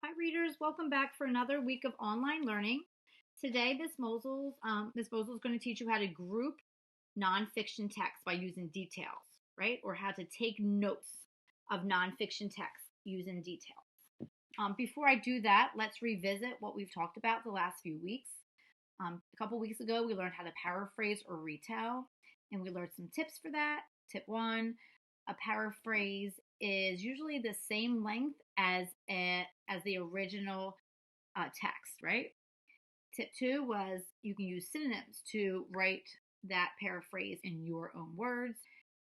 Hi, readers. Welcome back for another week of online learning. Today, Miss Mosel's going to teach you how to group nonfiction text by using details, right? Or how to take notes of nonfiction text using details. Before I do that, let's revisit what we've talked about the last few weeks. A couple weeks ago, we learned how to paraphrase or retell, and we learned some tips for that. Tip one: a paraphrase is usually the same length as the original text, right? Tip two was you can use synonyms to write that paraphrase in your own words.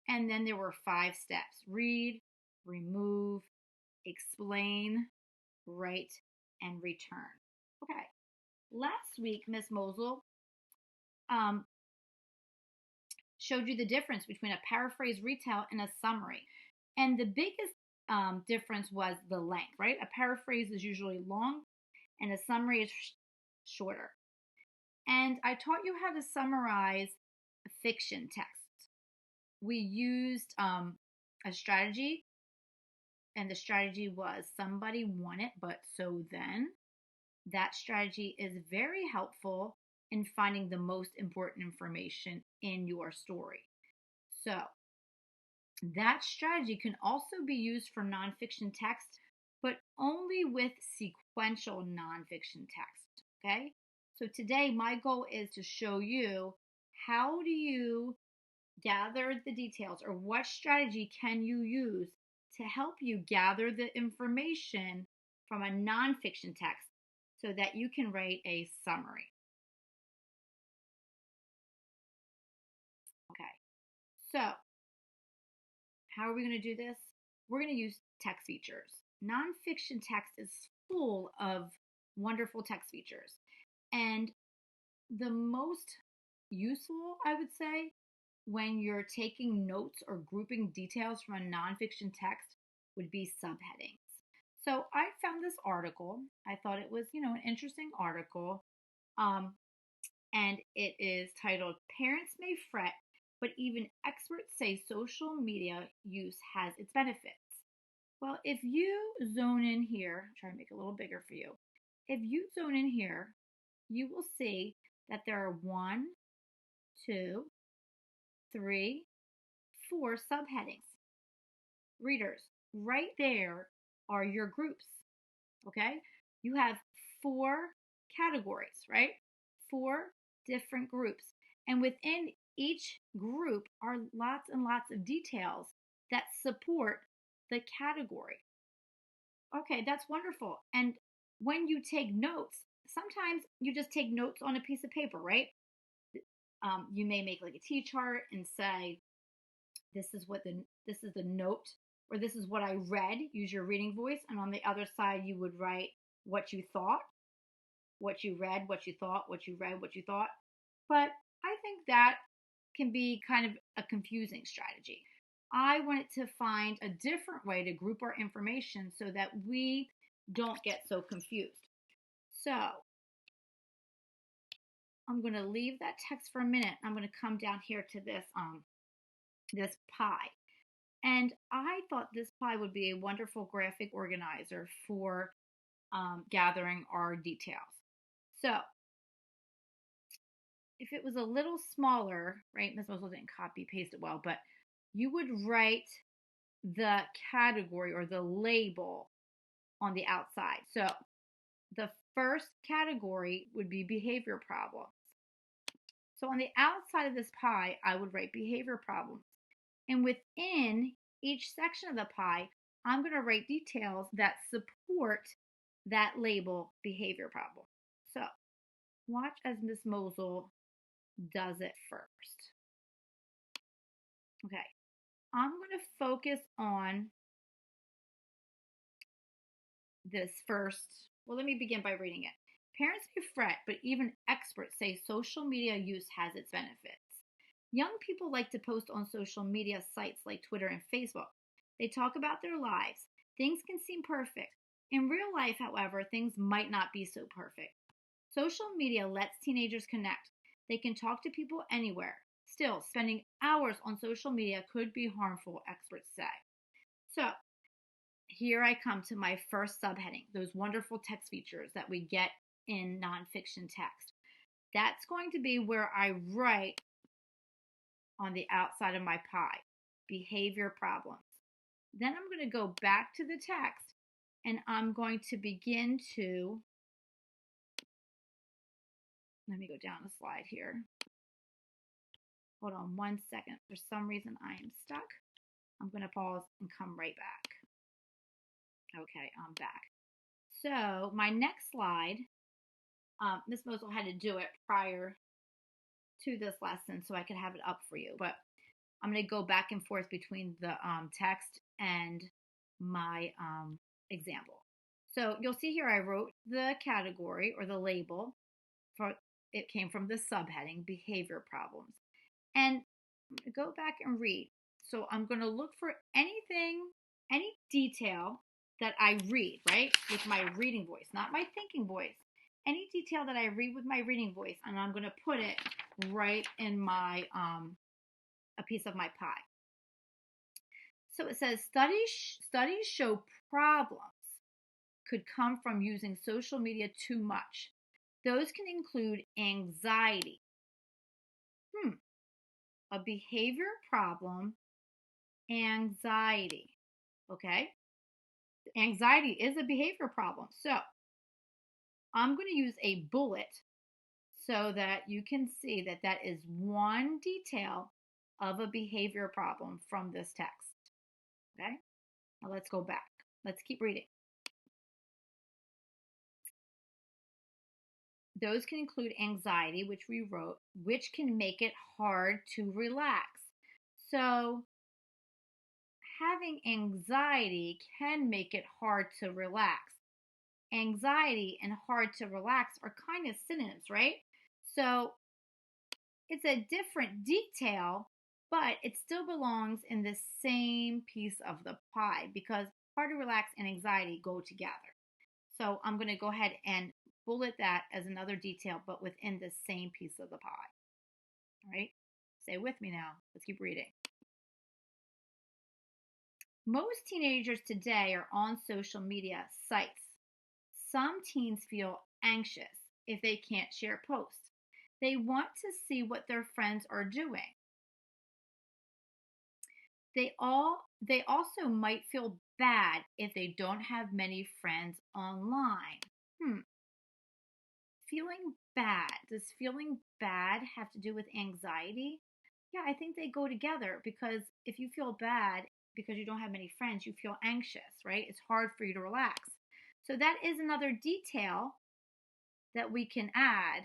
And then there were 5 steps: read, remove, explain, write, and return. Okay. Last week, Miss Mosel um, showed you the difference between a paraphrase retell and a summary. And the biggest difference was the length, right? A paraphrase is usually long and a summary is shorter. And I taught you how to summarize a fiction text. We used a strategy, and the strategy was somebody won it, but so then. That strategy is very helpful in finding the most important information in your story. So, that strategy can also be used for nonfiction text, but only with sequential nonfiction text. Okay? So, today my goal is to show you how do you gather the details, or what strategy can you use to help you gather the information from a nonfiction text so that you can write a summary. Okay, so how are we going to do this? We're going to use text features. Nonfiction text is full of wonderful text features. And the most useful, I would say, when you're taking notes or grouping details from a nonfiction text would be subheadings. So I found this article. I thought it was, an interesting article. And it is titled "Parents May Fret, but Even Experts Say Social Media Use Has Its Benefits." Well, if you zone in here, try to make it a little bigger for you. If you zone in here, you will see that there are 1, 2, 3, 4 subheadings. Readers, right there are your groups. Okay? You have 4 categories, right? 4 different groups. And within each group are lots and lots of details that support the category. Okay, that's wonderful. And when you take notes, sometimes you just take notes on a piece of paper, right? You may make like a T chart and say, this is the note, or this is what I read. Use your reading voice. And on the other side, you would write what you thought, what you read, what you thought, what you read, what you thought. But I think that can be kind of a confusing strategy. I wanted to find a different way to group our information so that we don't get so confused. So I'm going to leave that text for a minute. I'm going to come down here to this pie. And I thought this pie would be a wonderful graphic organizer for gathering our details. So if it was a little smaller, right, Ms. Mosel didn't copy paste it well, but you would write the category or the label on the outside. So the first category would be behavior problems. So on the outside of this pie, I would write behavior problems. And within each section of the pie, I'm going to write details that support that label behavior problem. So watch as Miss Mosel does it first. Okay, I'm going to focus on this first. Well, let me begin by reading it. Parents may fret, but even experts say social media use has its benefits. Young people like to post on social media sites like Twitter and Facebook. They talk about their lives. Things can seem perfect. In real life, however, things might not be so perfect. Social media lets teenagers connect. They can talk to people anywhere. Still, spending hours on social media could be harmful, experts say. So, here I come to my first subheading, those wonderful text features that we get in nonfiction text. That's going to be where I write on the outside of my pie, behavior problems. Then I'm going to go back to the text and I'm going to begin to, let me go down a slide here. Hold on one second. For some reason I am stuck. I'm going to pause and come right back. Okay, I'm back. So my next slide, Miss Mosel had to do it prior to this lesson so I could have it up for you. But I'm going to go back and forth between the text and my example. So you'll see here I wrote the category or the label for it came from the subheading behavior problems. And I'm going to go back and read. So I'm going to look for anything, any detail that I read, right? With my reading voice, not my thinking voice. Any detail that I read with my reading voice, and I'm going to put it right in my a piece of my pie. So it says studies show problems could come from using social media too much. Those can include anxiety. A behavior problem, anxiety. Okay? Anxiety is a behavior problem. So I'm going to use a bullet so that you can see that that is one detail of a behavior problem from this text. Okay? Now let's go back. Let's keep reading. Those can include anxiety, which we wrote, which can make it hard to relax. So having anxiety can make it hard to relax. Anxiety and hard to relax are kind of synonyms, right? So it's a different detail, but it still belongs in the same piece of the pie because hard to relax and anxiety go together. So I'm going to go ahead and bullet that as another detail, but within the same piece of the pie. All right? Stay with me now. Let's keep reading. Most teenagers today are on social media sites. Some teens feel anxious if they can't share posts. They want to see what their friends are doing. They also might feel bad if they don't have many friends online. Feeling bad. Does feeling bad have to do with anxiety? Yeah, I think they go together because if you feel bad because you don't have many friends, you feel anxious, right? It's hard for you to relax. So that is another detail that we can add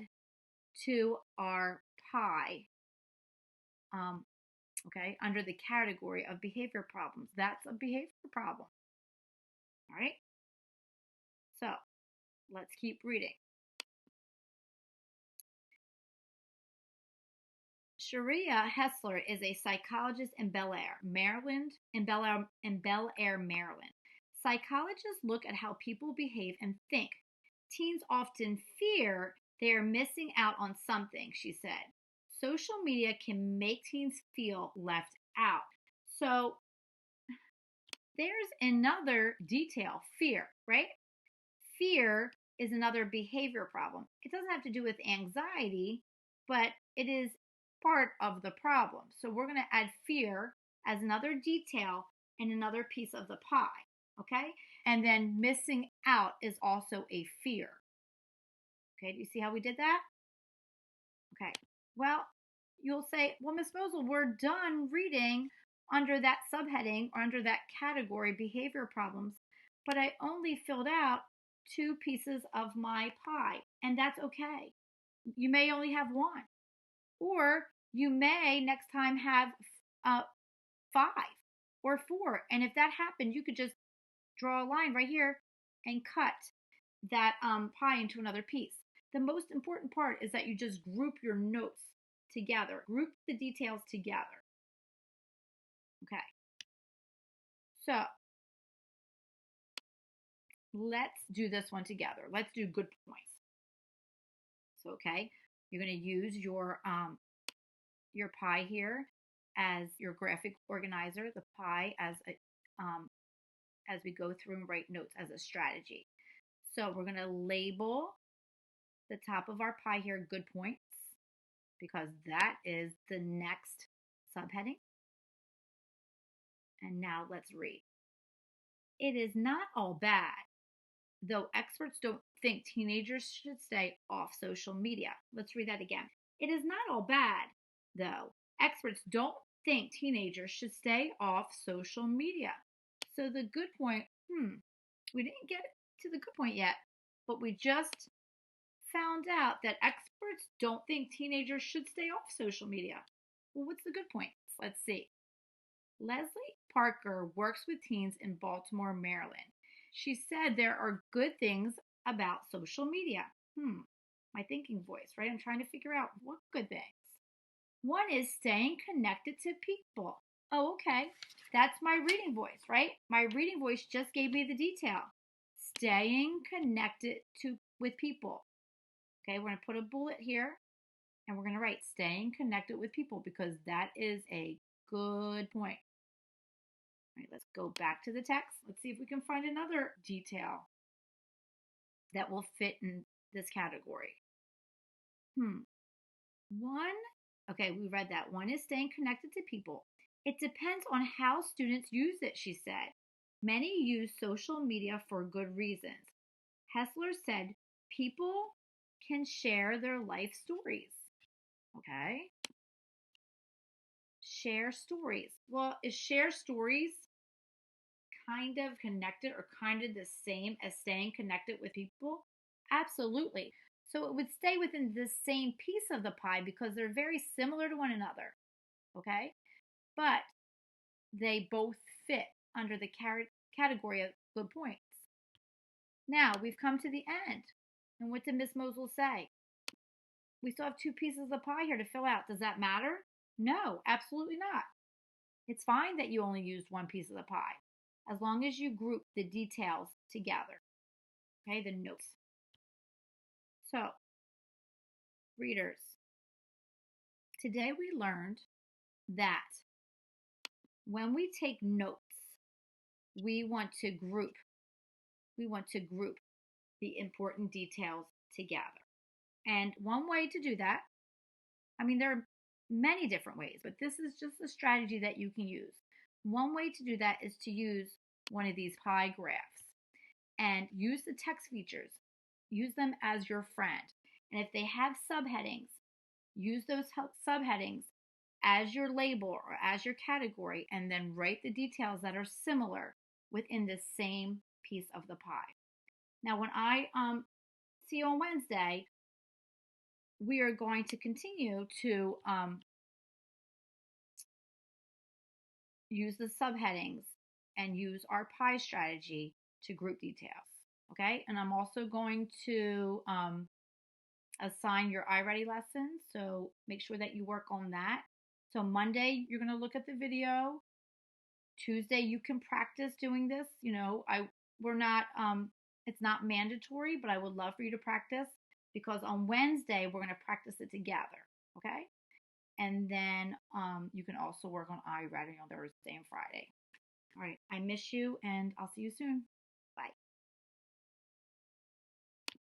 to our pie, okay, under the category of behavior problems. That's a behavior problem. All right? So let's keep reading. Sharia Hessler is a psychologist in Bel Air, Maryland. Psychologists look at how people behave and think. Teens often fear they are missing out on something, she said. Social media can make teens feel left out. So there's another detail, fear, right? Fear is another behavior problem. It doesn't have to do with anxiety, but it is part of the problem. So we're going to add fear as another detail and another piece of the pie, okay? And then missing out is also a fear. Okay, do you see how we did that? Okay, well, you'll say, well, Miss Mosel, we're done reading under that subheading or under that category, behavior problems, but I only filled out 2 pieces of my pie, and that's okay. You may only have 1, or you may next time have 5 or 4, and if that happened, you could just draw a line right here and cut that pie into another piece. The most important part is that you just group your notes together, group the details together. Okay, so let's do this one together. Let's do good points. So, okay, you're going to use your pie here as your graphic organizer, the pie as as we go through and write notes as a strategy. So we're going to label the top of our pie here good points, because that is the next subheading. And now let's read. It is not all bad, though experts don't think teenagers should stay off social media. Let's read that again. It is not all bad, though experts don't think teenagers should stay off social media. So the good point, we didn't get to the good point yet, but we just found out that experts don't think teenagers should stay off social media. Well, what's the good point? Let's see. Leslie Parker works with teens in Baltimore, Maryland. She said there are good things about social media. My thinking voice, right? I'm trying to figure out what good things. One is staying connected to people. Oh, okay. That's my reading voice, right? My reading voice just gave me the detail. Staying connected with people. Okay, we're going to put a bullet here and we're going to write staying connected with people, because that is a good point. All right, let's go back to the text. Let's see if we can find another detail that will fit in this category. Okay, we read that. One is staying connected to people. It depends on how students use it, she said. Many use social media for good reasons. Hessler said people can share their life stories. Okay. Share stories. Well, is share stories kind of connected or kind of the same as staying connected with people? Absolutely. So it would stay within the same piece of the pie because they're very similar to one another. Okay. But they both fit under the category of good points. Now we've come to the end. And what did Miss Mozol say? We still have two pieces of pie here to fill out. Does that matter? No, absolutely not. It's fine that you only used one piece of the pie, as long as you group the details together. Okay, the notes. So, readers, today we learned that when we take notes, we want to group the important details together. And one way to do that, there are many different ways, but this is just a strategy that you can use. One way to do that is to use one of these pie graphs and use the text features. Use them as your friend. And if they have subheadings, use those subheadings as your label or as your category, and then write the details that are similar within the same piece of the pie. Now, when I see you on Wednesday, we are going to continue to use the subheadings and use our pie strategy to group details. Okay, and I'm also going to assign your iReady lesson, so make sure that you work on that. So Monday, you're going to look at the video. Tuesday, you can practice doing this. It's not mandatory, but I would love for you to practice, because on Wednesday, we're going to practice it together. Okay, and then you can also work on iReady on Thursday and Friday. All right, I miss you, and I'll see you soon.